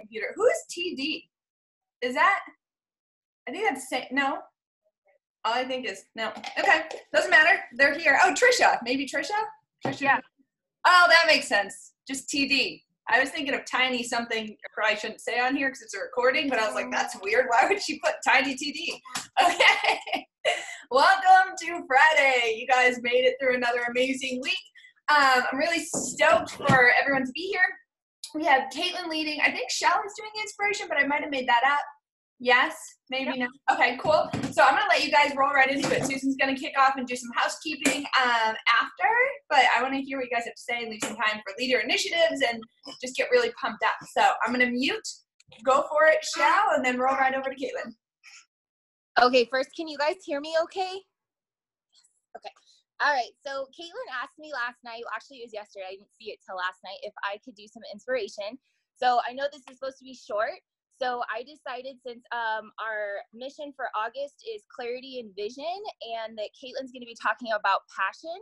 computer. Who is TD? Is that, I think that's, no. All I think is, no. Okay, doesn't matter. They're here. Oh, Trisha. Maybe Trisha? Trisha? Yeah. Oh, that makes sense. Just TD. I was thinking of tiny something I probably shouldn't say on here because it's a recording, but I was like, that's weird. Why would she put tiny TD? Okay. Welcome to Friday. You guys made it through another amazing week. I'm really stoked for everyone to be here. We have Katelyn leading. I think Chelle is doing the inspiration, but I might have made that up. Yes, maybe no. Okay, cool. So I'm going to let you guys roll right into it. Susan's going to kick off and do some housekeeping after, but I want to hear what you guys have to say and leave some time for leader initiatives and just get really pumped up. So I'm going to mute, go for it, Chelle, and then roll right over to Katelyn. Okay, first, can you guys hear me okay? Okay. All right, so Katelyn asked me last night, actually it was yesterday, I didn't see it till last night, if I could do some inspiration. So I know this is supposed to be short, so I decided since our mission for August is clarity and vision, and that Katelyn's gonna be talking about passion,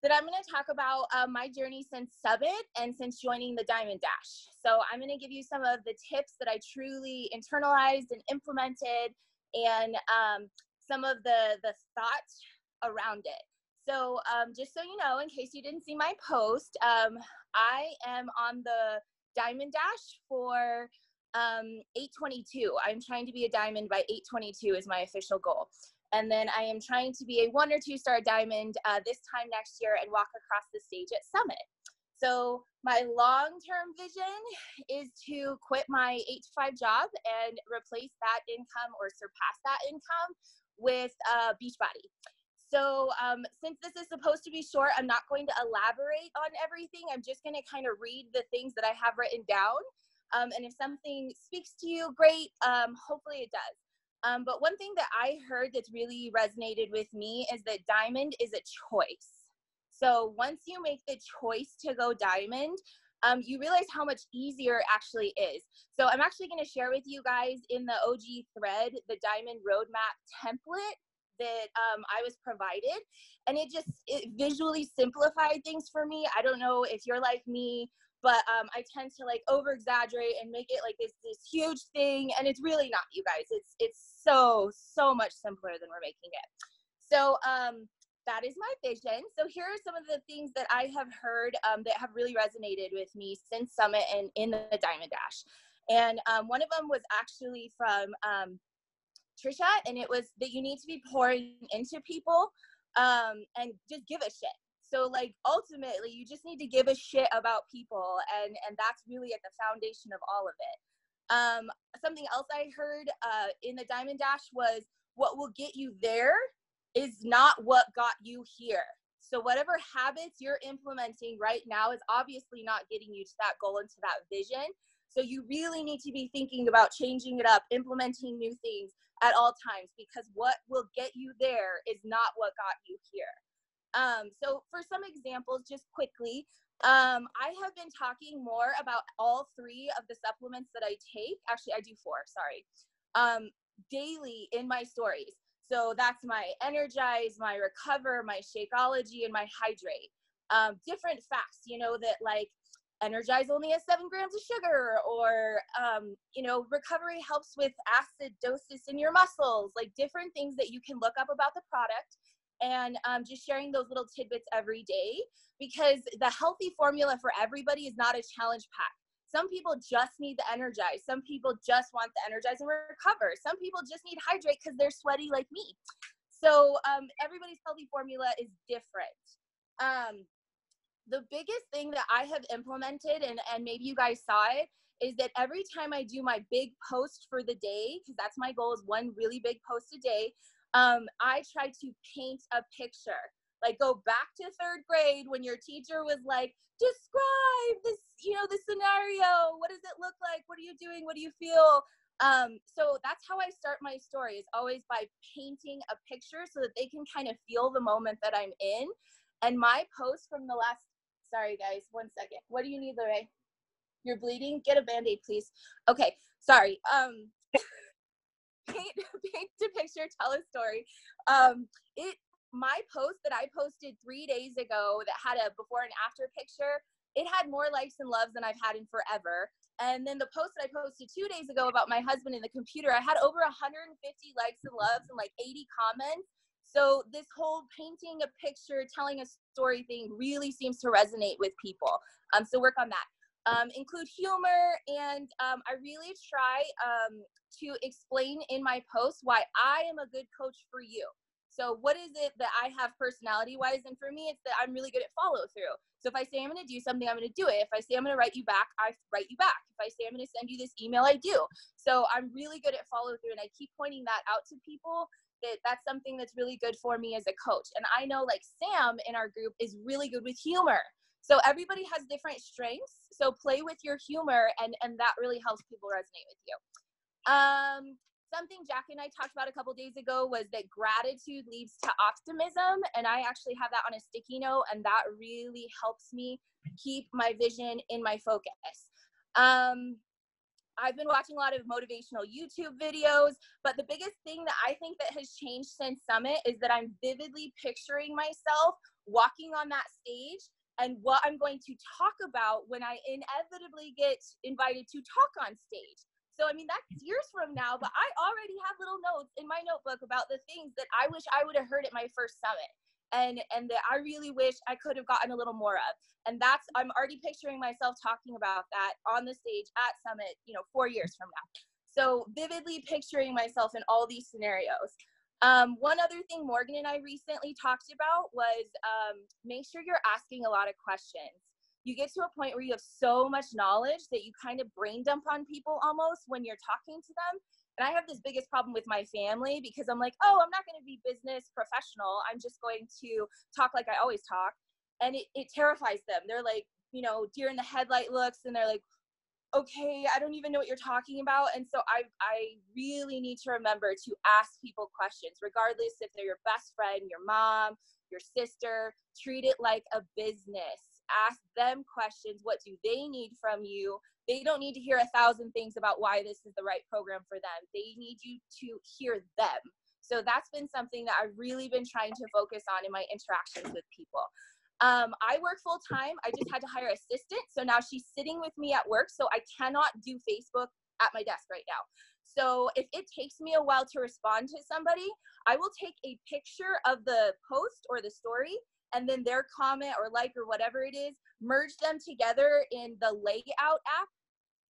that I'm gonna talk about my journey since Summit and since joining the Diamond Dash. So I'm gonna give you some of the tips that I truly internalized and implemented, and some of the thoughts around it. So just so you know, in case you didn't see my post, I am on the Diamond Dash for 822. I'm trying to be a diamond by 822 is my official goal. And then I am trying to be a 1 or 2 star diamond this time next year and walk across the stage at Summit. So my long-term vision is to quit my 8 to 5 job and replace that income or surpass that income with Beachbody. So since this is supposed to be short, I'm not going to elaborate on everything. I'm just going to kind of read the things that I have written down. And if something speaks to you, great. Hopefully it does. But one thing that I heard that's really resonated with me is that diamond is a choice. So once you make the choice to go diamond, you realize how much easier it actually is. So I'm actually going to share with you guys in the OG thread, the diamond roadmap template that I was provided, and it visually simplified things for me. I don't know if you're like me, but I tend to like over exaggerate and make it like this huge thing, and it's really not, you guys. It's so much simpler than we're making it. So that is my vision. So here are some of the things that I have heard that have really resonated with me since Summit and in the Diamond Dash. And one of them was actually from Trisha, and it was that you need to be pouring into people and just give a shit. So like ultimately you just need to give a shit about people, and that's really at the foundation of all of it. Something else I heard in the Diamond Dash was what will get you there is not what got you here. So whatever habits you're implementing right now is obviously not getting you to that goal and to that vision. So you really need to be thinking about changing it up, implementing new things at all times, because what will get you there is not what got you here. So for some examples, just quickly, I have been talking more about all 3 of the supplements that I take. Actually, I do 4, sorry, daily in my stories. So that's my Energize, my Recover, my Shakeology, and my Hydrate. Different facts, you know, that like Energize only has 7 grams of sugar, or, you know, Recovery helps with acidosis in your muscles, like different things that you can look up about the product, and just sharing those little tidbits every day, because the healthy formula for everybody is not a challenge pack. Some people just need the Energize. Some people just want the Energize and Recover. Some people just need Hydrate because they're sweaty like me. So everybody's healthy formula is different. The biggest thing that I have implemented, and maybe you guys saw it, is that every time I do my big post for the day, because that's my goal, is 1 really big post a day, I try to paint a picture. Like go back to 3rd grade when your teacher was like, describe this, you know, this scenario. What does it look like? What are you doing? What do you feel? So that's how I start my story, is always by painting a picture so that they can kind of feel the moment that I'm in. And my post from the last, sorry guys, 1 second. What do you need, Lorraine? You're bleeding? Get a Band-Aid, please. Okay, sorry. Paint a picture, tell a story. My post that I posted 3 days ago that had a before and after picture it had more likes and loves than I've had in forever. And then the post that I posted 2 days ago about my husband and the computer, I had over 150 likes and loves and like 80 comments. So this whole painting a picture, telling a story thing really seems to resonate with people. So work on that. Include humor, and I really try to explain in my posts why I am a good coach for you. So what is it that I have personality-wise? And for me, it's that I'm really good at follow-through. So if I say I'm going to do something, I'm going to do it. If I say I'm going to write you back, I write you back. If I say I'm going to send you this email, I do. So I'm really good at follow-through, and I keep pointing that out to people, that's something that's really good for me as a coach. And I know like Sam in our group is really good with humor. So everybody has different strengths. So play with your humor, and that really helps people resonate with you. Something Jack and I talked about a couple days ago was that gratitude leads to optimism. And I actually have that on a sticky note, and that really helps me keep my vision in my focus. I've been watching a lot of motivational YouTube videos, but the biggest thing that I think that has changed since Summit is that I'm vividly picturing myself walking on that stage and what I'm going to talk about when I inevitably get invited to talk on stage. So, I mean, that's years from now, but I already have little notes in my notebook about the things that I wish I would have heard at my first Summit, and that I really wish I could have gotten a little more of. And I'm already picturing myself talking about that on the stage at Summit, 4 years from now. So vividly picturing myself in all these scenarios. One other thing Morgan and I recently talked about was make sure you're asking a lot of questions. You get to a point where you have so much knowledge that you kind of brain dump on people almost when you're talking to them. And I have this biggest problem with my family because I'm like, oh, I'm not going to be business professional. I'm just going to talk like I always talk. And it terrifies them. They're like, deer in the headlight looks, and they're like, okay, I don't even know what you're talking about. And so I really need to remember to ask people questions, regardless if they're your best friend, your mom, your sister. Treat it like a business. Ask them questions. What do they need from you? They don't need to hear 1,000 things about why this is the right program for them. They need you to hear them. So that's been something that I've really been trying to focus on in my interactions with people. I work full time. I just had to hire an assistant. So now she's sitting with me at work. So I cannot do Facebook at my desk right now. So if it takes me a while to respond to somebody, I will take a picture of the post or the story, and then their comment or like or whatever it is, merge them together in the layout app.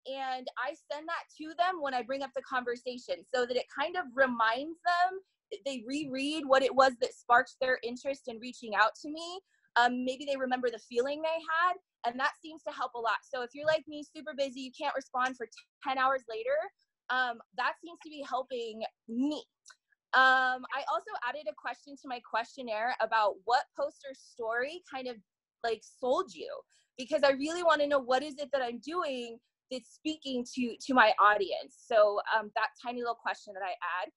And I send that to them when I bring up the conversation, so that it kind of reminds them, they reread what it was that sparked their interest in reaching out to me. Maybe they remember the feeling they had, and that seems to help a lot. So if you're like me, super busy, you can't respond for 10 hours later, that seems to be helping me. I also added a question to my questionnaire about what post or story kind of like sold you, because I really want to know what is it that I'm doing that's speaking to my audience. So that tiny little question that I add.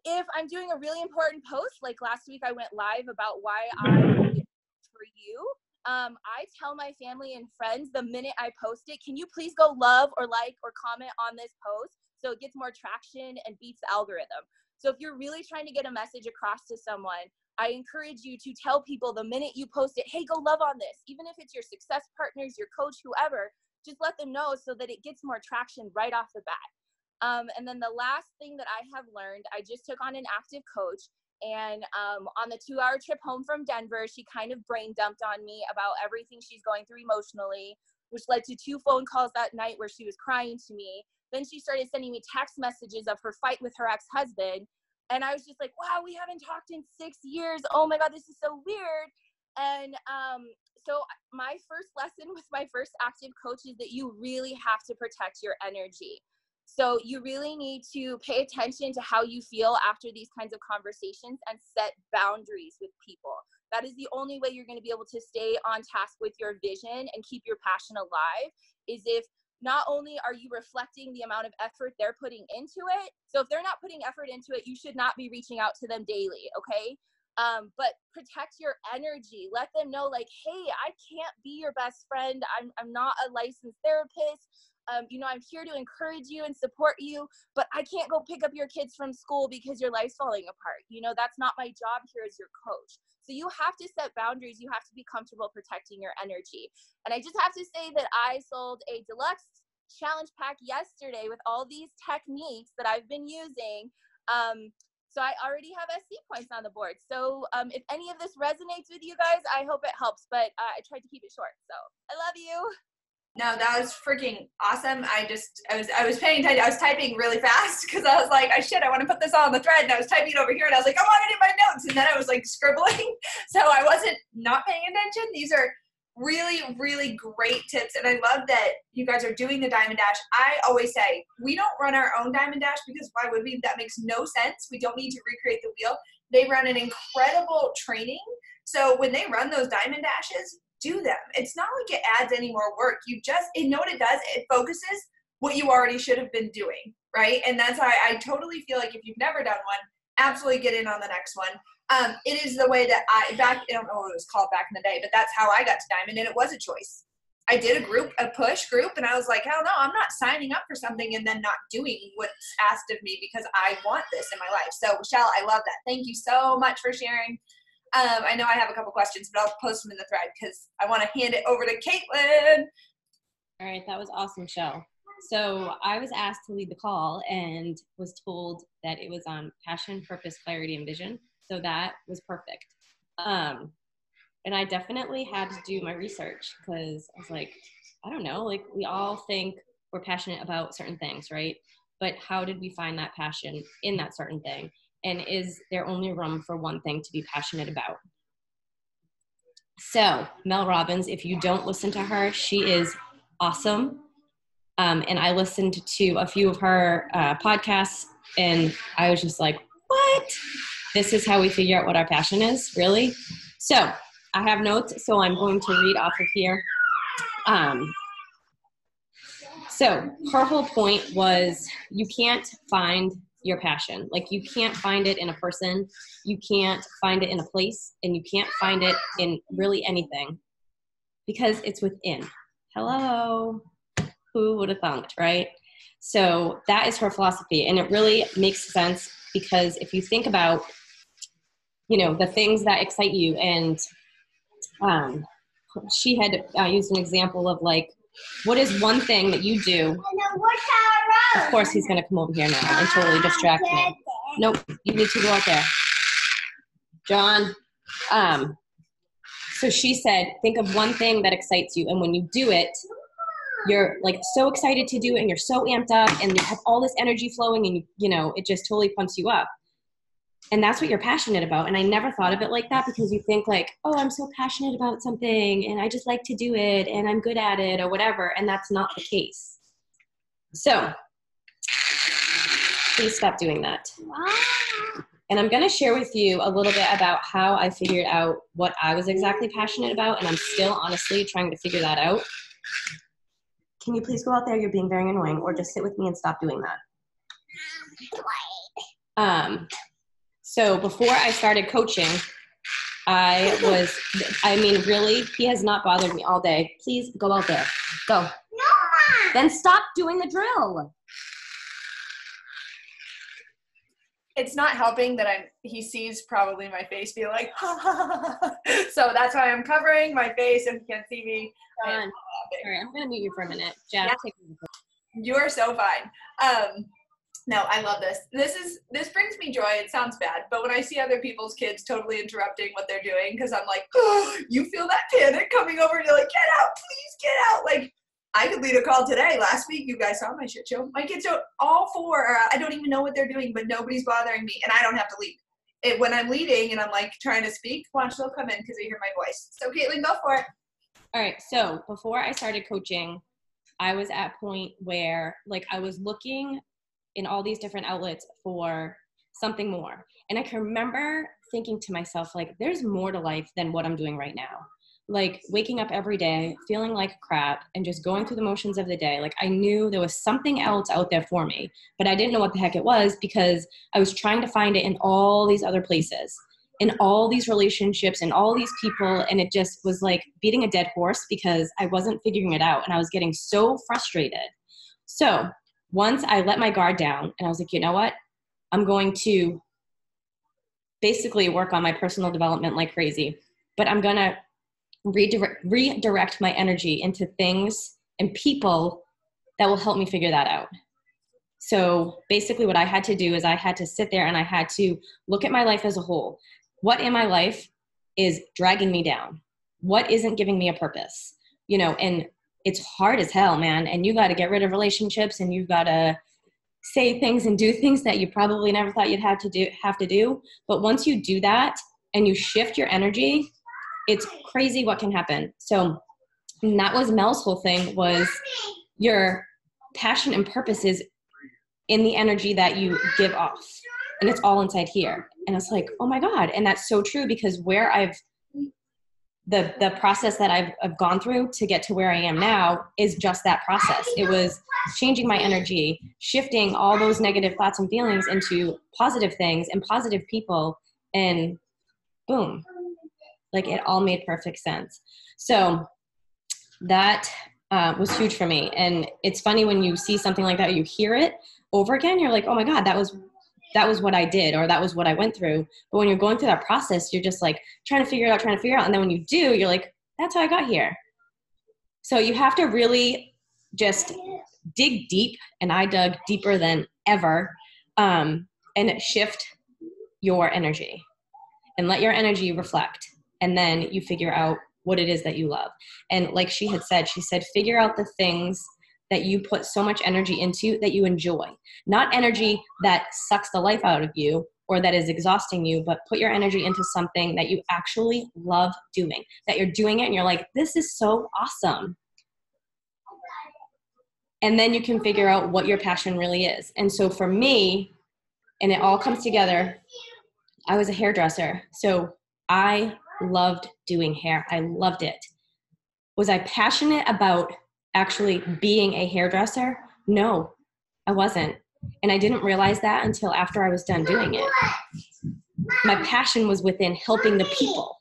If I'm doing a really important post, like last week I went live about why I did for you, I tell my family and friends the minute I post it, can you please go love or like or comment on this post so it gets more traction and beats the algorithm. So if you're really trying to get a message across to someone, I encourage you to tell people the minute you post it, hey, go love on this. Even if it's your success partners, your coach, whoever, just let them know so that it gets more traction right off the bat. And then the last thing that I have learned, I just took on an active coach, and on the 2-hour trip home from Denver, she kind of brain dumped on me about everything she's going through emotionally, which led to 2 phone calls that night where she was crying to me. Then she started sending me text messages of her fight with her ex-husband. And I was just like, wow, we haven't talked in 6 years. Oh my God, this is so weird. And so my first lesson with my first active coach is that you really have to protect your energy. So you really need to pay attention to how you feel after these kinds of conversations and set boundaries with people. That is the only way you're going to be able to stay on task with your vision and keep your passion alive, is if not only are you reflecting the amount of effort they're putting into it. So if they're not putting effort into it, you should not be reaching out to them daily, okay? But protect your energy. Let them know, like, hey, I can't be your best friend. I'm not a licensed therapist. you know, I'm here to encourage you and support you, but I can't go pick up your kids from school because your life's falling apart. You know, that's not my job here as your coach. So you have to set boundaries. You have to be comfortable protecting your energy. And I just have to say that I sold a deluxe challenge pack yesterday with all these techniques that I've been using. So I already have SC points on the board. So if any of this resonates with you guys, I hope it helps, but I tried to keep it short. So I love you. No, that was freaking awesome. I was paying attention. I was typing really fast because I was like, I want to put this all on the thread. And I was typing it over here and I was like, I want it in my notes. And then I was like scribbling. So I wasn't not paying attention. These are really, really great tips. And I love that you guys are doing the Diamond Dash. I always say, we don't run our own Diamond Dash because why would we? That makes no sense. We don't need to recreate the wheel. They run an incredible training. So when they run those Diamond Dashes, do them. It's not like it adds any more work. You know what it does? It focuses what you already should have been doing, right? And that's why I totally feel like if you've never done one, absolutely get in on the next one. It is the way that I don't know what it was called back in the day, but that's how I got to Diamond, and it was a choice. I did a push group, and I was like, hell no, I'm not signing up for something and then not doing what's asked of me because I want this in my life. So, Michelle, I love that. Thank you so much for sharing. I know I have a couple questions, but I'll post them in the thread because I want to hand it over to Katelyn. All right, that was awesome, Chelle. So I was asked to lead the call and was told that it was on passion, purpose, clarity, and vision. So that was perfect. And I definitely had to do my research because I was like, I don't know, like we all think we're passionate about certain things, right? But how did we find that passion in that certain thing? And is there only room for one thing to be passionate about? So Mel Robbins, if you don't listen to her, she is awesome. And I listened to a few of her podcasts and I was just like, what? This is how we figure out what our passion is, really? So I have notes, so I'm going to read off of here. So her whole point was you can't find your passion. Like you can't find it in a person, you can't find it in a place, and you can't find it in really anything because it's within. Hello, who would have thought, right? So that is her philosophy, and it really makes sense because if you think about, you know, the things that excite you, and she had used an example of like, what is one thing that you do? Of course, he's going to come over here now and totally distract me. Nope, you need to go out there. John. So she said, think of one thing that excites you. And when you do it, you're like so excited to do it and you're so amped up and you have all this energy flowing and you know, it just totally pumps you up. And that's what you're passionate about. And I never thought of it like that because you think like, oh, I'm so passionate about something and I just like to do it and I'm good at it or whatever. And that's not the case. So please stop doing that. And I'm going to share with you a little bit about how I figured out what I was exactly passionate about. And I'm still honestly trying to figure that out. Can you please go out there? You're being very annoying, or just sit with me and stop doing that. So before I started coaching, really, he has not bothered me all day. Please go out there. Go. No, Mom. Then stop doing the drill. It's not helping that he sees probably my face being like, ha, ha, ha, ha. So that's why I'm covering my face and he can't see me. All right, I'm going to mute you for a minute. Jack, take me. You are so fine. No, I love this. This brings me joy. It sounds bad, but when I see other people's kids totally interrupting what they're doing, because I'm like, oh, you feel that panic coming over and you're like, get out, please get out. Like, I could lead a call today. Last week, you guys saw my shit show. My kids are all four. I don't even know what they're doing, but nobody's bothering me, and I don't have to lead. When I'm leading and I'm like trying to speak, watch, they'll come in because they hear my voice. So Katelyn, go for it. All right. So before I started coaching, I was at a point where like I was looking in all these different outlets for something more. And I can remember thinking to myself, like, there's more to life than what I'm doing right now. Like waking up every day, feeling like crap and just going through the motions of the day. Like I knew there was something else out there for me, but I didn't know what the heck it was because I was trying to find it in all these other places, in all these relationships and all these people. And it just was like beating a dead horse because I wasn't figuring it out. And I was getting so frustrated. So once I let my guard down and I was like, you know what? I'm going to basically work on my personal development like crazy, but I'm going to redirect my energy into things and people that will help me figure that out. So basically what I had to do is I had to sit there and I had to look at my life as a whole. What in my life is dragging me down? What isn't giving me a purpose? And it's hard as hell, man. And you got to get rid of relationships, and you've got to say things and do things that you probably never thought you'd have to do. But once you do that and you shift your energy, it's crazy what can happen. So that was Mel's whole thing, was your passion and purpose is in the energy that you give off. And it's all inside here. And it's like, oh my God. And that's so true, because where the process that I've gone through to get to where I am now is just that process. It was changing my energy, shifting all those negative thoughts and feelings into positive things and positive people, and boom, like it all made perfect sense. So that was huge for me. And it's funny when you see something like that, or you hear it over again, you're like, oh my God, that was what I did, or that was what I went through. But when you're going through that process, you're just like trying to figure it out. And then when you do, you're like, that's how I got here. So you have to really just dig deep. And I dug deeper than ever, and shift your energy and let your energy reflect. And then you figure out what it is that you love. And like she said, figure out the things that you put so much energy into that you enjoy. Not energy that sucks the life out of you or that is exhausting you, but put your energy into something that you actually love doing, that you're doing it and you're like, this is so awesome. And then you can figure out what your passion really is. And so for me, and it all comes together, I was a hairdresser. So I loved doing hair. I loved it. Was I passionate about actually being a hairdresser? No, I wasn't. And I didn't realize that until after I was done doing it. My passion was within helping the people.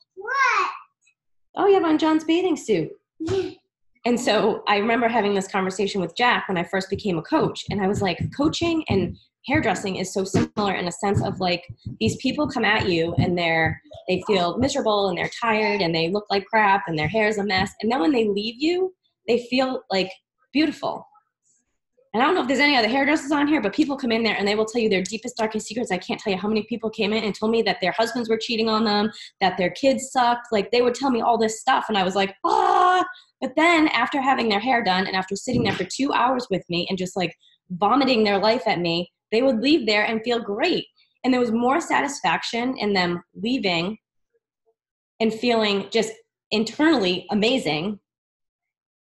Oh, you have on John's bathing suit. And so I remember having this conversation with Jack when I first became a coach. And I was like, coaching and hairdressing is so similar in a sense of like, these people come at you and they feel miserable and they're tired and they look like crap and their hair is a mess. And then when they leave you, they feel like beautiful. And I don't know if there's any other hairdressers on here, but people come in there and they will tell you their deepest, darkest secrets. I can't tell you how many people came in and told me that their husbands were cheating on them, that their kids sucked. Like they would tell me all this stuff. And I was like, ah. But then after having their hair done and after sitting there for 2 hours with me and just like vomiting their life at me, they would leave there and feel great. And there was more satisfaction in them leaving and feeling just internally amazing.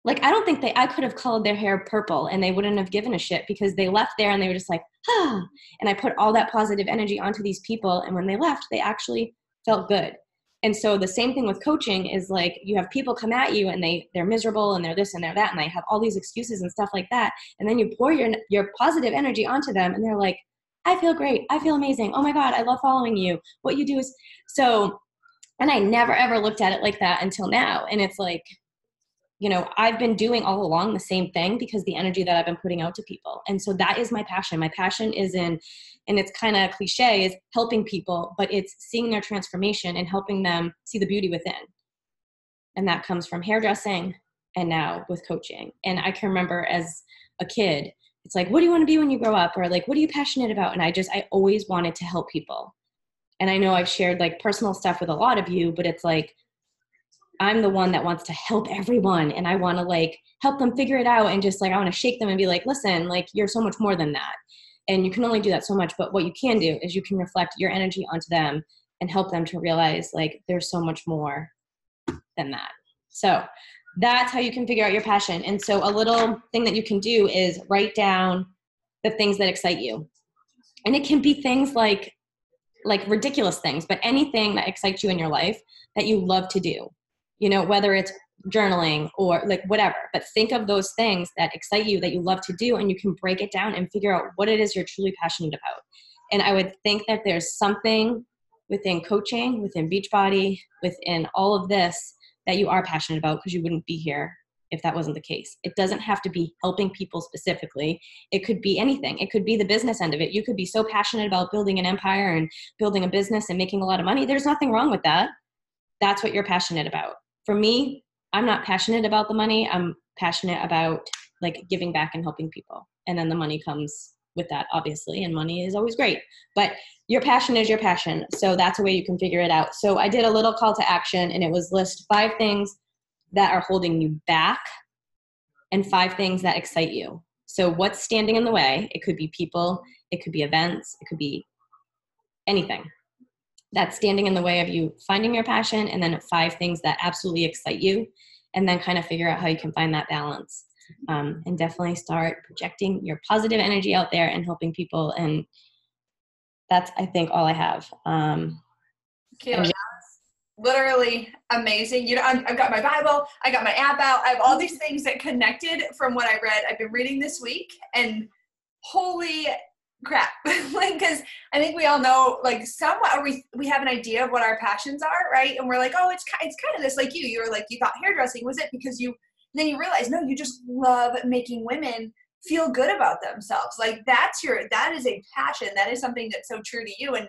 Like, I don't think I could have colored their hair purple and they wouldn't have given a shit, because they left there and they were just like, ah. And I put all that positive energy onto these people. And when they left, they actually felt good. And so the same thing with coaching is like, you have people come at you and they're miserable and they're this and they're that. And they have all these excuses and stuff like that. And then you pour your positive energy onto them and they're like, I feel great. I feel amazing. Oh my God, I love following you. What you do is so, and I never ever looked at it like that until now. And it's like, I've been doing all along the same thing because the energy that I've been putting out to people. And so that is my passion. My passion is in, and it's kind of cliche, is helping people, but it's seeing their transformation and helping them see the beauty within. And that comes from hairdressing and now with coaching. And I can remember as a kid, it's like, what do you want to be when you grow up? Or like, what are you passionate about? And I always wanted to help people. And I know I've shared like personal stuff with a lot of you, but it's like, I'm the one that wants to help everyone. And I want to like help them figure it out. And just like, I want to shake them and be like, listen, like you're so much more than that. And you can only do that so much. But what you can do is you can reflect your energy onto them and help them to realize like there's so much more than that. So that's how you can figure out your passion. And so a little thing that you can do is write down the things that excite you. And it can be things like ridiculous things, but anything that excites you in your life that you love to do. Whether it's journaling or like whatever, but think of those things that excite you, that you love to do, and you can break it down and figure out what it is you're truly passionate about. And I would think that there's something within coaching, within Beachbody, within all of this that you are passionate about, because you wouldn't be here if that wasn't the case. It doesn't have to be helping people specifically. It could be anything. It could be the business end of it. You could be so passionate about building an empire and building a business and making a lot of money. There's nothing wrong with that. That's what you're passionate about. For me, I'm not passionate about the money. I'm passionate about like giving back and helping people. And then the money comes with that, obviously, and money is always great. But your passion is your passion. So that's a way you can figure it out. So I did a little call to action, and it was list 5 things that are holding you back and 5 things that excite you. So what's standing in the way? It could be people, it could be events, it could be anything that's standing in the way of you finding your passion, and then 5 things that absolutely excite you, and then kind of figure out how you can find that balance. And definitely start projecting your positive energy out there and helping people. And that's, I think, all I have. Katelyn, literally amazing. You know, I've got my Bible, I got my app out, I have all these things that connected from what I read. I've been reading this week, and holy crap. Like, because I think we all know, like, somewhat, or we have an idea of what our passions are, right? And we're like, oh, it's kind of this, like you were like, you thought hairdressing was it because then you realize, no, you just love making women feel good about themselves. Like, that is a passion. That is something that's so true to you. And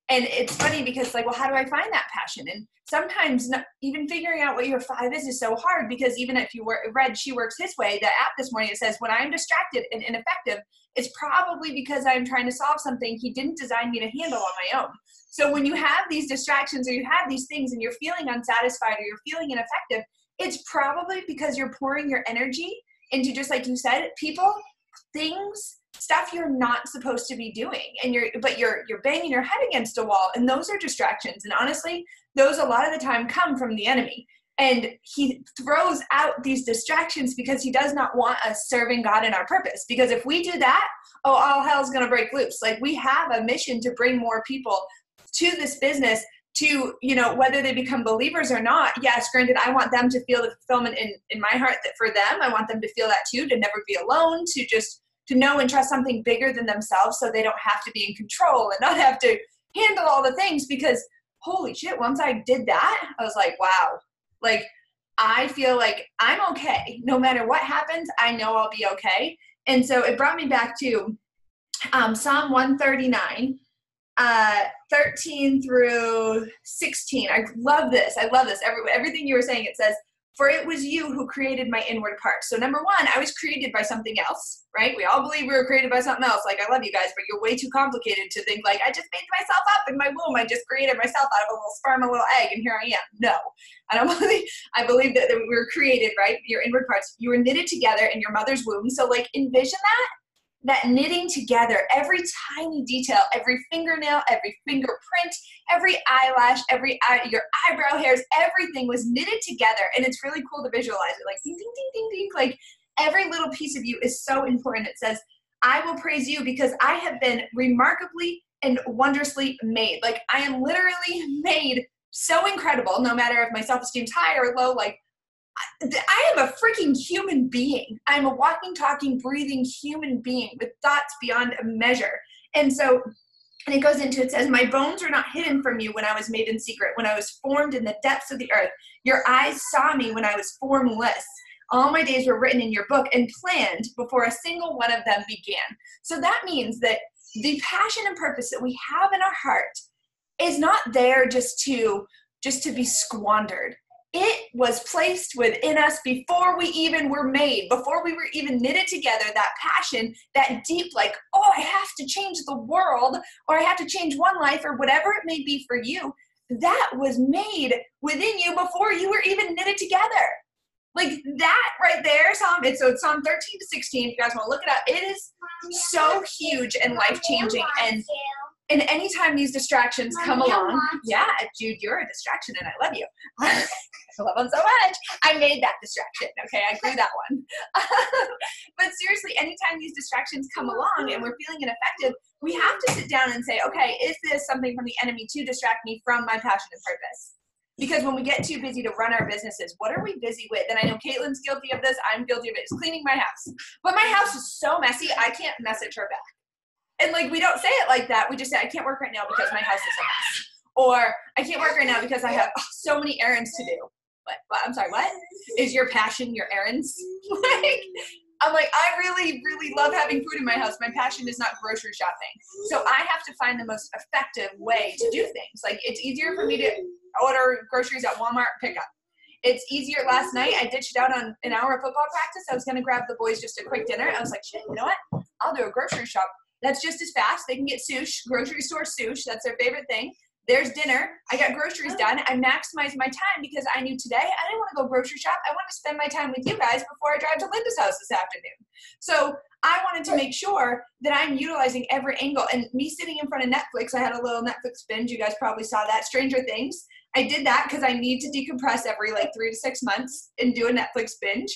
it's funny because, like, well, how do I find that passion? And sometimes even figuring out what your 5 is so hard, because even if you read She Works His Way, the app this morning, it says, when I am distracted and ineffective, it's probably because I'm trying to solve something he didn't design me to handle on my own. So when you have these distractions or you have these things and you're feeling unsatisfied or you're feeling ineffective, it's probably because you're pouring your energy into, just like you said, people, things, stuff you're not supposed to be doing, and you're banging your head against a wall, and those are distractions. And honestly, those a lot of the time come from the enemy, and he throws out these distractions because he does not want us serving God in our purpose. Because if we do that, all hell's gonna break loose. Like, we have a mission to bring more people to this business, to, you know, whether they become believers or not. Yes, granted, I want them to feel the fulfillment in my heart that for them, I want them to feel that too, to never be alone, to know and trust something bigger than themselves, so they don't have to be in control and not have to handle all the things. Because holy shit, once I did that, I was like, wow, like, I feel like I'm okay. No matter what happens, I know I'll be okay. And so it brought me back to Psalm 139, 13 through 16. I love this. Everything you were saying, it says, for it was you who created my inward parts. So number 1, I was created by something else, right? We all believe we were created by something else. Like, I love you guys, but you're way too complicated to think like, I just made myself up in my womb. I just created myself out of a little sperm, a little egg, and here I am. No, I believe that we were created, right? Your inward parts, you were knitted together in your mother's womb. So like, envision that knitting together, every tiny detail, every fingernail, every fingerprint, every eyelash, your eyebrow hairs, everything was knitted together. And it's really cool to visualize it, like ding, ding, ding, ding, ding. Like, every little piece of you is so important. It says, I will praise you because I have been remarkably and wondrously made. Like, I am literally made so incredible, no matter if my self-esteem's high or low. Like, I am a freaking human being. I'm a walking, talking, breathing human being with thoughts beyond measure. And it goes into, it says, my bones were not hidden from you when I was made in secret, when I was formed in the depths of the earth. Your eyes saw me when I was formless. All my days were written in your book and planned before a single one of them began. So that means that the passion and purpose that we have in our heart is not there just to be squandered. It was placed within us before we even were made, before we were even knitted together. That passion, that deep, like, oh, I have to change the world, or I have to change one life, or whatever it may be for you, that was made within you before you were even knitted together. Like, that right there, Psalm 13 to 16, if you guys want to look it up, it is so huge and life-changing. And anytime these distractions come along, yeah, Jude, you're a distraction, and I love you. I love them so much. I made that distraction, okay? I grew that one. But seriously, anytime these distractions come along and we're feeling ineffective, we have to sit down and say, okay, is this something from the enemy to distract me from my passion and purpose? Because when we get too busy to run our businesses, what are we busy with? And I know Katelyn's guilty of this. I'm guilty of it. It's cleaning my house. But my house is so messy, I can't message her back. And like, we don't say it like that. We just say, I can't work right now because my house is a mess. Or I can't work right now because I have so many errands to do. what? I'm sorry, what? Is your passion your errands? Like, I'm like, I really, really love having food in my house. My passion is not grocery shopping. So I have to find the most effective way to do things. Like, it's easier for me to order groceries at Walmart and pick up. It's easier. Last night, I ditched out on an hour of football practice. I was going to grab the boys just a quick dinner. I was like, shit, you know what? I'll do a grocery shop. That's just as fast. They can get sushi, grocery store sushi. That's their favorite thing. There's dinner. I got groceries done. I maximized my time because I knew today I didn't want to go grocery shop. I want to spend my time with you guys before I drive to Linda's house this afternoon. So I wanted to make sure that I'm utilizing every angle. And me sitting in front of Netflix, I had a little Netflix binge. You guys probably saw that. Stranger Things. I did that because I need to decompress every like 3 to 6 months and do a Netflix binge.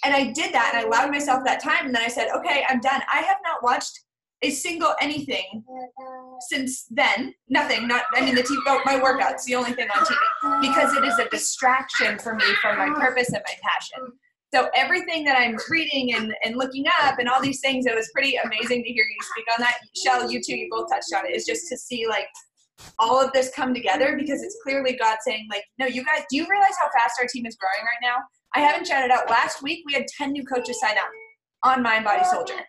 And I did that and I allowed myself that time. And then I said, okay, I'm done. I have not watched a single anything since then. Nothing. The TV, my workouts, the only thing on TV, because it is a distraction for me from my purpose and my passion. So everything that I'm reading and looking up and all these things, it was pretty amazing to hear you speak on that. Chelle, you too, you both touched on it. It's just to see like all of this come together, because it's clearly God saying like, no, you guys, do you realize how fast our team is growing right now? I haven't shouted out. Last week, we had 10 new coaches sign up on Mind Body Soldier. 10.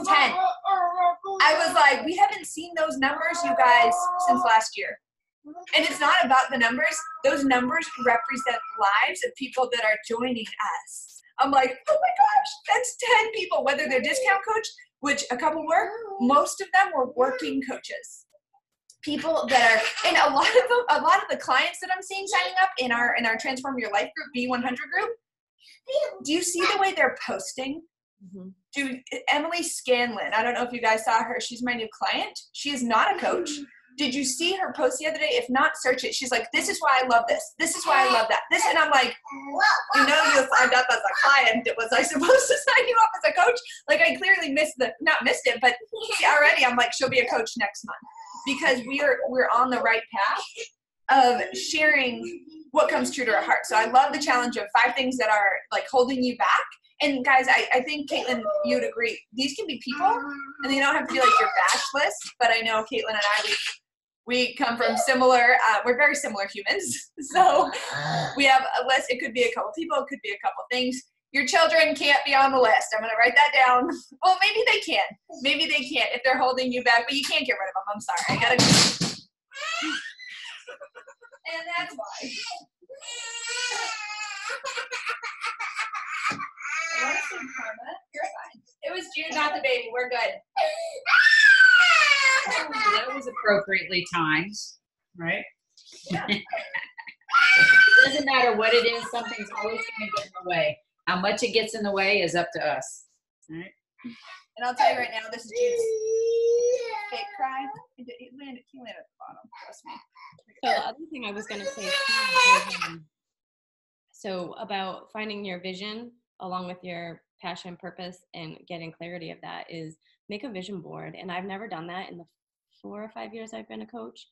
I was like, we haven't seen those numbers, you guys, since last year. And it's not about the numbers. Those numbers represent lives of people that are joining us. I'm like, oh my gosh, that's 10 people, whether they're discount coach, which a couple were, most of them were working coaches. People that are, and a lot of the clients that I'm seeing signing up in our Transform Your Life group, B100 group, do you see the way they're posting? Mm-hmm. Emily Scanlon, I don't know if you guys saw her. She's my new client. She is not a coach. Did you see her post the other day? If not, search it. She's like, this is why I love this. This is why I love that. This, and I'm like, you know, you signed up as a client. Was I supposed to sign you up as a coach? Like, I clearly missed it, but already I'm like, she'll be a coach next month, because we're on the right path of sharing what comes true to our heart. So I love the challenge of 5 things that are like holding you back. And guys, I think, Katelyn, you'd agree, these can be people, and they don't have to be like your bash list, but I know Katelyn and I, we come from similar, we're very similar humans. So we have a list. It could be a couple people, it could be a couple things. Your children can't be on the list. I'm going to write that down. Well, maybe they can. Maybe they can't if they're holding you back, but you can't get rid of them. I'm sorry. I got to. And that's why. You're fine. It was Jude, not the baby. We're good. That was appropriately timed, right? Yeah. It doesn't matter what it is, something's always going to get in the way. How much it gets in the way is up to us. Right? And I'll tell you right now, this is Jude's fake cry. He landed at the bottom. Trust me. So the other thing I was going to say too, so about finding your vision along with your passion, purpose, and getting clarity of that is make a vision board. And I've never done that in the 4 or 5 years I've been a coach.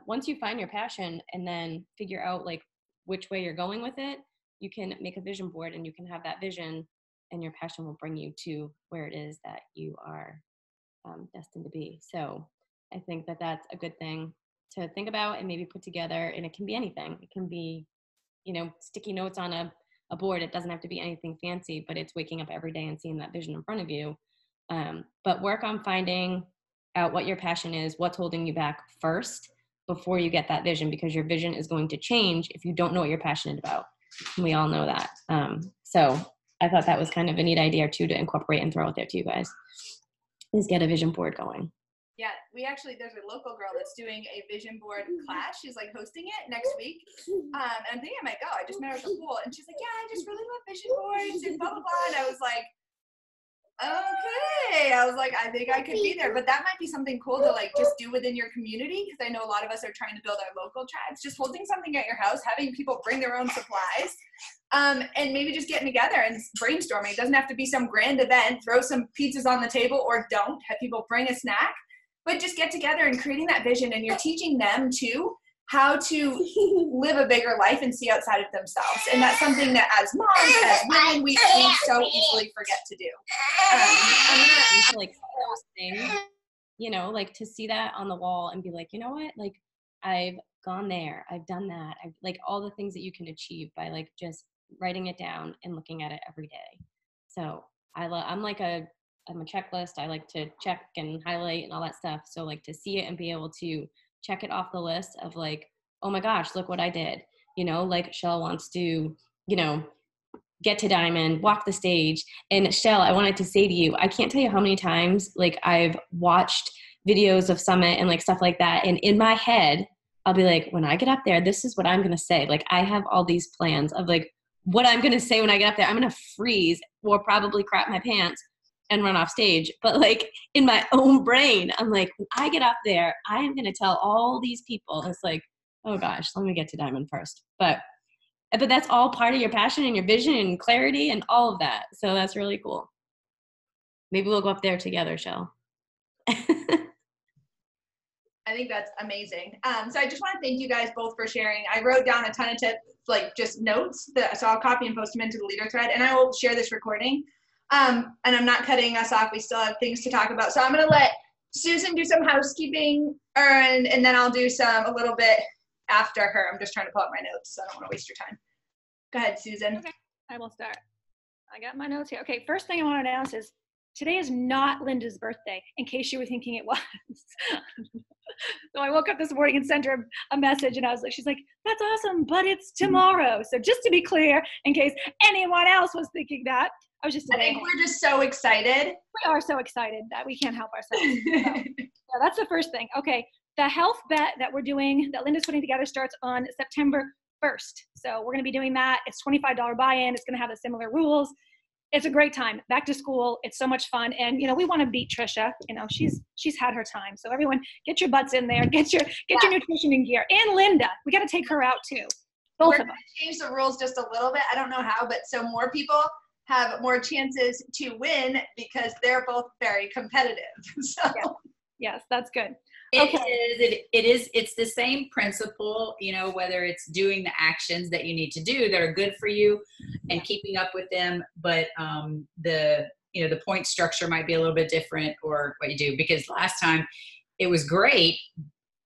Once you find your passion and then figure out like which way you're going with it, you can make a vision board and you can have that vision, and your passion will bring you to where it is that you are destined to be. So I think that that's a good thing to think about and maybe put together. And it can be anything. It can be, you know, sticky notes on a board. It doesn't have to be anything fancy, but it's waking up every day and seeing that vision in front of you. But work on finding out what your passion is, what's holding you back first before you get that vision, because your vision is going to change if you don't know what you're passionate about. And we all know that. So I thought that was kind of a neat idea too to incorporate and throw out there to you guys, is get a vision board going. Yeah, there's a local girl that's doing a vision board class. She's like hosting it next week. And I'm thinking I might go. I just met her at the pool and she's like, yeah, I just really love vision boards and blah, blah, blah. And I was like, okay. I was like, I think I could be there. But that might be something cool to like just do within your community, because I know a lot of us are trying to build our local tribes. Just holding something at your house, having people bring their own supplies, and maybe just getting together and brainstorming. It doesn't have to be some grand event. Throw some pizzas on the table, or don't. Have people bring a snack. But just get together and creating that vision, and you're teaching them too how to live a bigger life and see outside of themselves. And that's something that as moms, as women, we so easily forget to do. I'm not like those things, you know, like to see that on the wall and be like, you know what, like I've gone there. I've done that. I've like all the things that you can achieve by like just writing it down and looking at it every day. So I'm a checklist. I like to check and highlight and all that stuff. So like to see it and be able to check it off the list of like, oh my gosh, look what I did. You know, like Chelle wants to, you know, get to Diamond, walk the stage. And Chelle, I wanted to say to you, I can't tell you how many times like I've watched videos of Summit and like stuff like that. And in my head, I'll be like, when I get up there, this is what I'm going to say. Like I have all these plans of like what I'm going to say when I get up there. I'm going to freeze or probably crap my pants and run off stage. But like in my own brain, I'm like, when I get up there, I am going to tell all these people. It's like, oh gosh, let me get to Diamond first. But that's all part of your passion and your vision and clarity and all of that. So that's really cool. Maybe we'll go up there together, Chelle. I think that's amazing. So I just want to thank you guys both for sharing. I wrote down a ton of tips, like just notes, so I'll copy and post them into the leader thread, and I will share this recording. And I'm not cutting us off. We still have things to talk about. So I'm going to let Susan do some housekeeping, and then I'll do a little bit after her. I'm just trying to pull up my notes, so I don't want to waste your time. Go ahead, Susan. Okay, I will start. I got my notes here. Okay, first thing I want to announce is today is not Linda's birthday, in case you were thinking it was. So I woke up this morning and sent her a message, and she's like, that's awesome, but it's tomorrow. So just to be clear, in case anyone else was thinking that, I think we're just so excited. We are so excited that we can't help ourselves. So that's the first thing. Okay, the health bet that we're doing, that Linda's putting together, starts on September 1st. So we're going to be doing that. It's $25 buy-in. It's going to have the similar rules. It's a great time. Back to school. It's so much fun. And, we want to beat Trisha. She's had her time. So everyone get your butts in there. Get your nutrition in gear. And Linda, we got to take her out too. Both of them. We're going to change the rules just a little bit. I don't know how, but so more people have more chances to win because they're both very competitive. So. Yeah. Yes, that's good. It's the same principle, whether it's doing the actions that you need to do that are good for you and keeping up with them. But the point structure might be a little bit different, or what you do, because last time it was great,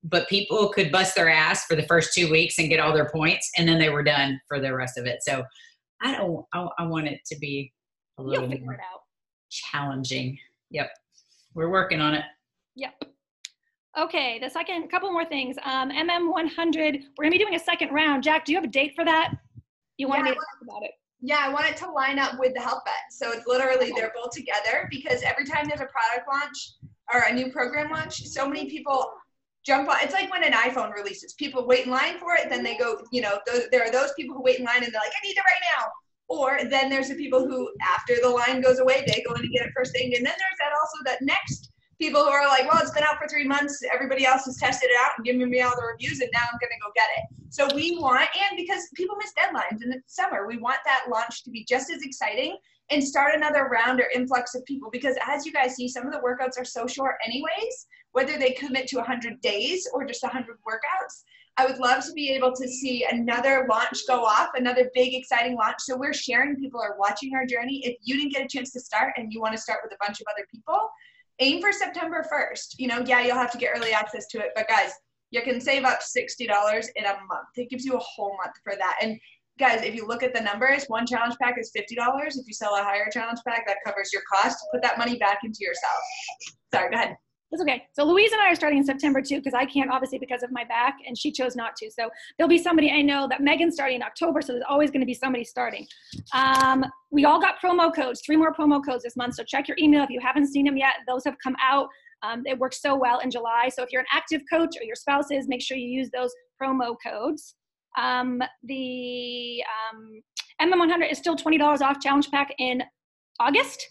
but people could bust their ass for the first 2 weeks and get all their points, and then they were done for the rest of it. So I want it to be a little more challenging. Yep. We're working on it. Yep. Okay, the second, couple more things. MM100, we're going to be doing a second round. Jack, do you have a date for that? You want me to talk about it? Yeah, I want it to line up with the health bet. So it's literally, they're both together, because every time there's a product launch or a new program launch, so many people jump on. It's like when an iPhone releases. People wait in line for it, then they go, there are those people who wait in line and they're like, I need it right now. Or then there's the people who, after the line goes away, they go in and get it first thing. And then there's that next people who are like, well, it's been out for 3 months. Everybody else has tested it out and given me all the reviews, and now I'm going to go get it. So we want, and because people miss deadlines in the summer, we want that launch to be just as exciting and start another round or influx of people. Because as you guys see, some of the workouts are so short anyways, whether they commit to 100 days or just 100 workouts. I would love to be able to see another launch go off, another big, exciting launch. So we're sharing, people are watching our journey. If you didn't get a chance to start and you want to start with a bunch of other people, aim for September 1st. You'll have to get early access to it, but guys, you can save up $60 in a month. It gives you a whole month for that. And guys, if you look at the numbers, one challenge pack is $50. If you sell a higher challenge pack, that covers your cost. Put that money back into yourself. Sorry, go ahead. That's okay. So Louise and I are starting in September too, because I can't, obviously, because of my back, and she chose not to. So there'll be somebody, I know that Megan's starting in October, so there's always going to be somebody starting. We all got promo codes, 3 more promo codes this month. So check your email if you haven't seen them yet. Those have come out. It works so well in July. So if you're an active coach or your spouse is, make sure you use those promo codes. The MM100 is still $20 off challenge pack in August.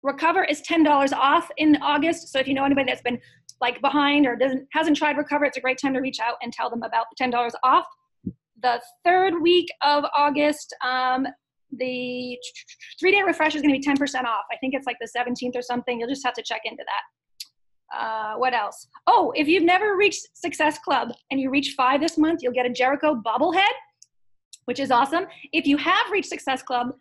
Recover is $10 off in August. So if you know anybody that's been like behind or hasn't tried Recover, it's a great time to reach out and tell them about the $10 off. The third week of August, the 3-day refresh is going to be 10% off. I think it's like the 17th or something. You'll just have to check into that. What else? Oh, if you've never reached Success Club and you reach 5 this month, you'll get a Jericho bobblehead, which is awesome. If you have reached Success Club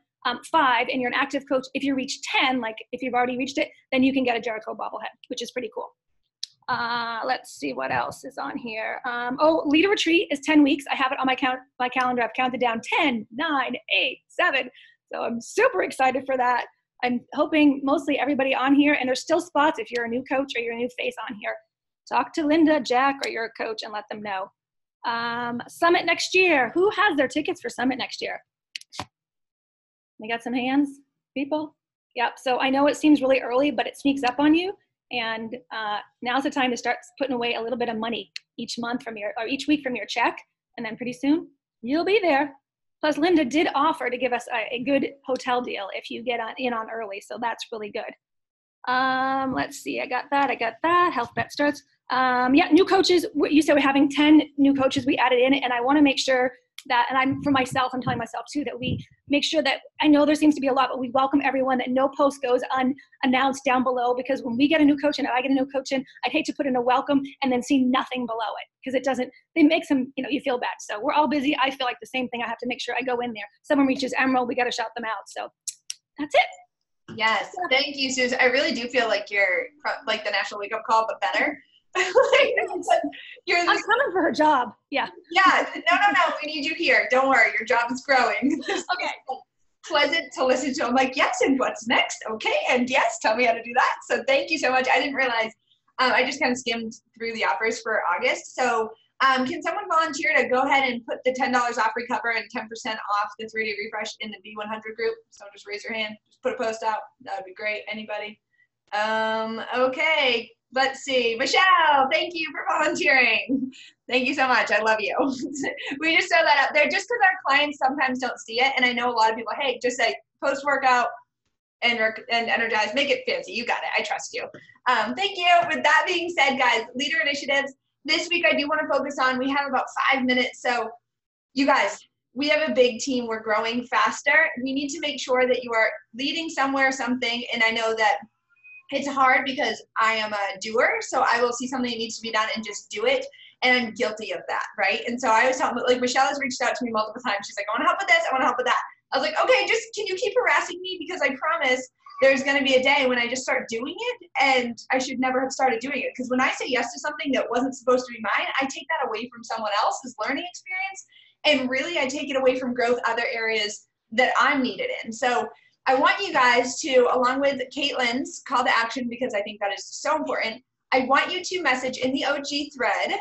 5 and you're an active coach, if you reach 10, like if you've already reached it, then you can get a Jericho bobblehead, which is pretty cool. Let's see what else is on here. Oh, leader retreat is 10 weeks. I have it on my calendar. I've counted down 10, 9, 8, 7. So I'm super excited for that. I'm hoping mostly everybody on here, and there's still spots if you're a new coach or you're a new face on here. Talk to Linda, Jack, or your coach and let them know. Summit next year. Who has their tickets for Summit next year? We got some hands, people? Yep. So I know it seems really early, but it sneaks up on you. And now's the time to start putting away a little bit of money each month or each week from your check. And then pretty soon you'll be there. Plus Linda did offer to give us a good hotel deal if you get in on early. So that's really good. Let's see. I got that. Health Bet starts. Yeah, new coaches. You said we're having 10 new coaches we added in, and I want to make sure that, and I'm telling myself too, that we make sure that, I know there seems to be a lot, but we welcome everyone, that no post goes unannounced down below, because when we get a new coach and I get a new coach in, I'd hate to put in a welcome and then see nothing below it, because it makes them, you feel bad. So we're all busy. I feel like the same thing. I have to make sure I go in there. Someone reaches Emerald, we got to shout them out. So that's it. Yes. Thank you, Susan. I really do feel like you're like the National Wake Up Call, but better. I'm coming for her job. Yeah. Yeah. No. We need you here. Don't worry. Your job is growing. Okay. Pleasant to listen to. I'm like, yes, and what's next? Okay. And yes, tell me how to do that. So thank you so much. I didn't realize, I just kind of skimmed through the offers for August. So can someone volunteer to go ahead and put the $10 off Recover and 10% off the 3-day refresh in the B100 group? So just raise your hand. Just put a post out. That would be great. Anybody? Okay. Let's see. Michelle, thank you for volunteering. Thank you so much. I love you. We just throw that out there just because our clients sometimes don't see it. And I know a lot of people, hey, just say post-workout and energize. Make it fancy. You got it. I trust you. Thank you. With that being said, guys, leader initiatives. This week I do want to focus on, we have about 5 minutes. So you guys, we have a big team. We're growing faster. We need to make sure that you are leading somewhere, something. And I know that it's hard because I am a doer, so I will see something that needs to be done and just do it, and I'm guilty of that, right? And so I always tell them, like, Michelle has reached out to me multiple times. She's like, I want to help with this, I want to help with that. I was like, okay, just can you keep harassing me, because I promise there's going to be a day when I just start doing it, and I should never have started doing it, because when I say yes to something that wasn't supposed to be mine, I take that away from someone else's learning experience, and really I take it away from growth other areas that I'm needed in. So I want you guys to, along with Katelyn's call to action, because I think that is so important, I want you to message in the OG thread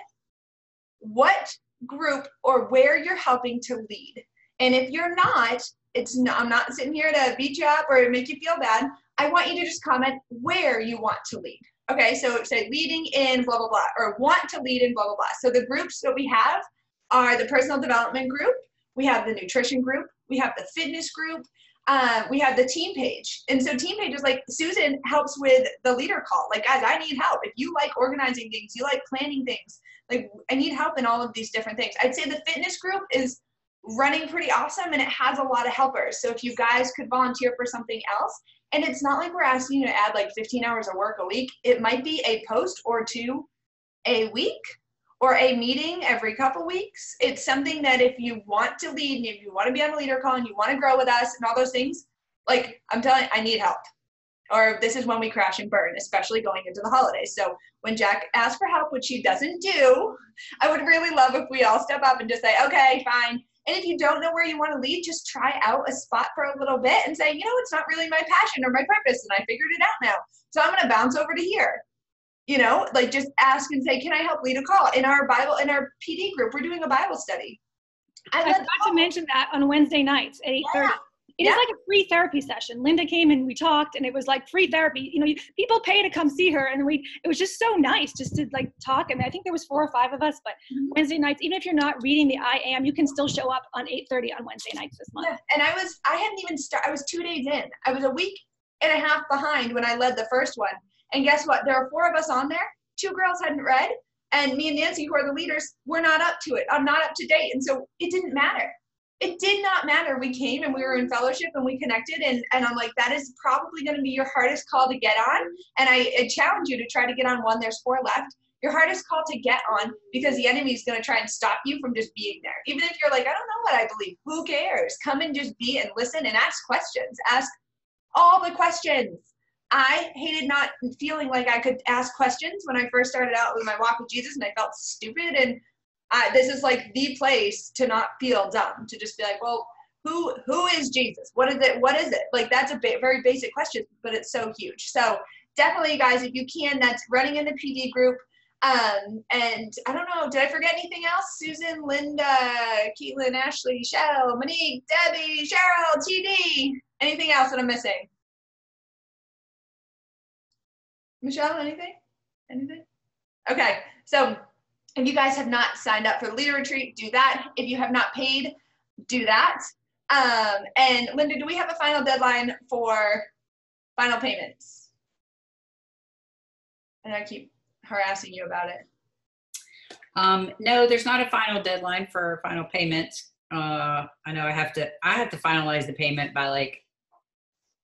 what group or where you're helping to lead. And if you're not, I'm not sitting here to beat you up or make you feel bad. I want you to just comment where you want to lead. Okay, so say leading in blah, blah, blah, or want to lead in blah, blah, blah. So the groups that we have are the personal development group, we have the nutrition group, we have the fitness group, we have the team page. And so team page is like, Susan helps with the leader call. Like, guys, I need help. If you like organizing things, you like planning things, like I need help in all of these different things. I'd say the fitness group is running pretty awesome, and it has a lot of helpers. So if you guys could volunteer for something else, and it's not like we're asking you to add like 15 hours of work a week. It might be a post or two a week, or a meeting every couple weeks. It's something that if you want to lead, and if you want to be on a leader call and you want to grow with us and all those things, like I'm telling you, I need help. Or this is when we crash and burn, especially going into the holidays. So when Jack asks for help, which she doesn't do, I would really love if we all step up and just say, okay, fine. And if you don't know where you want to lead, just try out a spot for a little bit and say, it's not really my passion or my purpose, and I figured it out now. So I'm going to bounce over to here. Like just ask and say, can I help lead a call? In our PD group, we're doing a Bible study. I forgot to mention that on Wednesday nights at 8:30. Yeah. It is like a free therapy session. Linda came and we talked, and it was like free therapy. People pay to come see her, and it was just so nice just to like talk. I think there was 4 or 5 of us, but Wednesday nights, even if you're not reading the I Am, you can still show up on 8:30 on Wednesday nights this month. Yeah. And I hadn't even started. I was 2 days in. I was a week and a half behind when I led the first one. And guess what? There are 4 of us on there. 2 girls hadn't read, and me and Nancy, who are the leaders, we're not up to it. I'm not up to date. And so it didn't matter. It did not matter. We came and we were in fellowship and we connected, and I'm like, that is probably going to be your hardest call to get on. And I challenge you to try to get on one. There's 4 left. Your hardest call to get on, because the enemy is going to try and stop you from just being there. Even if you're like, I don't know what I believe. Who cares? Come and just be and listen and ask questions. Ask all the questions. I hated not feeling like I could ask questions when I first started out with my walk with Jesus, and I felt stupid. And this is like the place to not feel dumb, to just be like, well, who is Jesus? What is it? What is it? Like, that's a very basic question, but it's so huge. So definitely, guys, if you can, that's running in the PD group. And I don't know, did I forget anything else? Susan, Linda, Katelyn, Ashley, Shell, Monique, Debbie, Cheryl, TD. Anything else that I'm missing? Michelle, anything? Anything? Okay, so if you guys have not signed up for the leader retreat, do that. If you have not paid, do that. And Linda, do we have a final deadline for final payments? And I keep harassing you about it. No, there's not a final deadline for final payments. I know I have to finalize the payment by like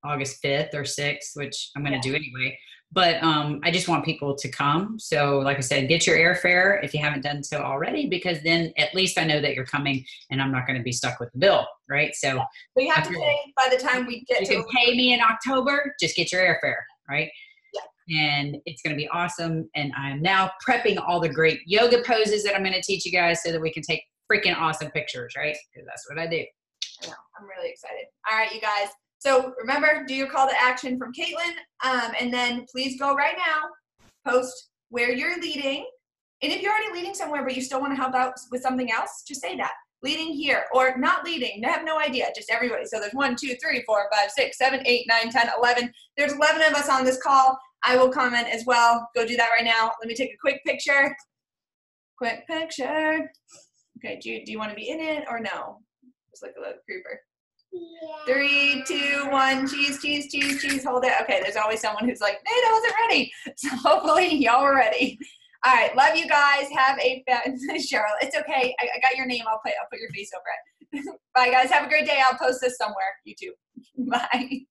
August 5th or 6th, which I'm going to do anyway. But I just want people to come. So like I said, get your airfare if you haven't done so already, because then at least I know that you're coming and I'm not going to be stuck with the bill, right? So we have to pay by the time we get to. You can pay me in October, just get your airfare, right? Yeah. And it's going to be awesome. And I'm now prepping all the great yoga poses that I'm going to teach you guys so that we can take freaking awesome pictures, right? Because that's what I do. I know. I'm really excited. All right, you guys. So remember, do your call to action from Katelyn, and then please go right now, post where you're leading. And if you're already leading somewhere but you still want to help out with something else, just say that. Leading here, or not leading, I have no idea, just everybody. So there's 1, 2, 3, 4, 5, 6, 7, 8, 9, 10, 11. There's 11 of us on this call. I will comment as well. Go do that right now. Let me take a quick picture. Quick picture. Okay, do you want to be in it or no? Just like a little creeper. Yeah. 3, 2, 1, cheese, cheese, cheese, cheese. Hold it. Okay, there's always someone who's like, Nate, I wasn't ready. So hopefully y'all were ready. All right, love you guys. Have a Cheryl. It's okay. I got your name. I'll put your face over it. Bye, guys. Have a great day. I'll post this somewhere. YouTube. Bye.